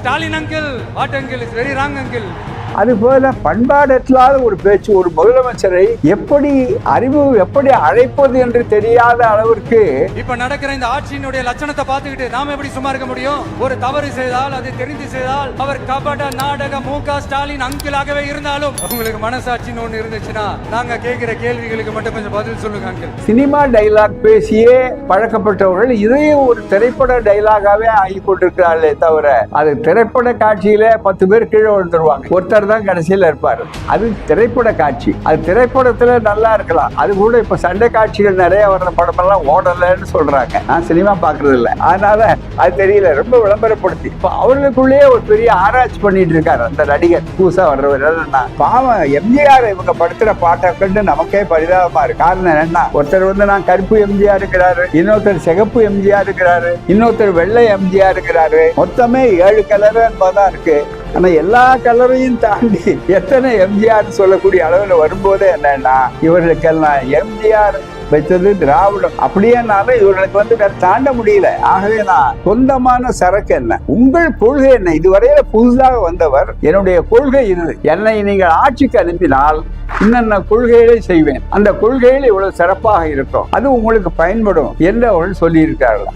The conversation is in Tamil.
Stalin uncle, what uncle, is very wrong uncle. அதுபோல பண்பாடற்றாத ஒரு பேச்சு ஒரு முதலமைச்சரை எப்படி அழைப்பது என்று தெரியாத அளவிற்கு இப்ப நடக்கிற இந்த ஆட்சியினுடைய லட்சணத்தை பார்த்துக்கிட்டு நாம எப்படி சும்மா இருக்க முடியும்? ஒரு தவறு செய்தால், அதை தெரிந்து செய்தால், அவர் கபட நாடக மு.க. ஸ்டாலின் அங்கிளாகவே இருந்தாலும் உங்களுக்கு மனசாட்சின்னு ஒண்ணு இருந்துச்சுன்னா நாங்க கேட்கிற கேள்விகளுக்கு மட்டும் கொஞ்சம் பதில் சொல்லுங்க அங்கிள். சினிமா டைலாக் பேசியே பழக்கப்பட்டவர்கள் இதையும் ஒரு திரைப்பட டைலாகாவே ஆகி கொண்டிருக்கிறார்களே தவிர அது திரைப்பட காட்சியில 10 பேர் கீழே விழுந்துருவாங்க, ஒருத்தர் தான் கடைசியில் இருப்பாரு. அது திரைப்பட காட்சி, அது திரைப்படத்துல நல்லா இருக்கலாம். அது கூட இப்ப சண்டை காட்சிகள் நிறைய வர்ற படமெல்லாம் ஓடலன்னு சொல்றாங்க. நான் சினிமா பாக்குறது இல்லை, அதனால அது தெரியல. ரொம்ப விளம்பரப்படுத்தி இப்ப அவர்களுக்குள்ளேயே ஒரு பெரிய ஆராய்ச்சி பண்ணிட்டு இருக்காரு அந்த நடிகர் புதுசா வர்றவர். பாவம் எம்ஜிஆர் இவங்க படுத்துற பாட்டை கண்டு நமக்கே பரிதாபமா இருக்கு. காரணம் என்னன்னா, ஒருத்தர் நான் கருப்பு எம்ஜிஆர் இருக்கிறாரு, இன்னொருத்தர் சிகப்பு எம்ஜிஆர் இருக்கிறாரு, இன்னொருத்தர் வெள்ளை எம்ஜிஆர் இருக்கிறாரு. மொத்தமே 7 கலர் என்பதான் இருக்கு. ஆனா எல்லா கலரையும் தாண்டி எத்தனை எம்ஜிஆர் சொல்லக்கூடிய அளவுல வரும்போதே என்னன்னா, இவர்களுக்கெல்லாம் எம்ஜிஆர் வச்சது திராவிடம் அப்படியேனாலும் இவர்களுக்கு தாண்ட முடியல. ஆகவே நான் சொந்தமான சரக்கு என்ன, உங்கள் கொள்கை என்ன? இதுவரையில புதுதாக வந்தவர் என்னுடைய கொள்கை இது, என்னை நீங்கள் ஆட்சிக்கு அனுப்பினால் இன்னென்ன கொள்கைகளை செய்வேன், அந்த கொள்கைகள் இவ்வளவு சிறப்பாக இருக்கும், அது உங்களுக்கு பயன்படும் என்று அவர்கள் சொல்லி இருக்கார்கள்.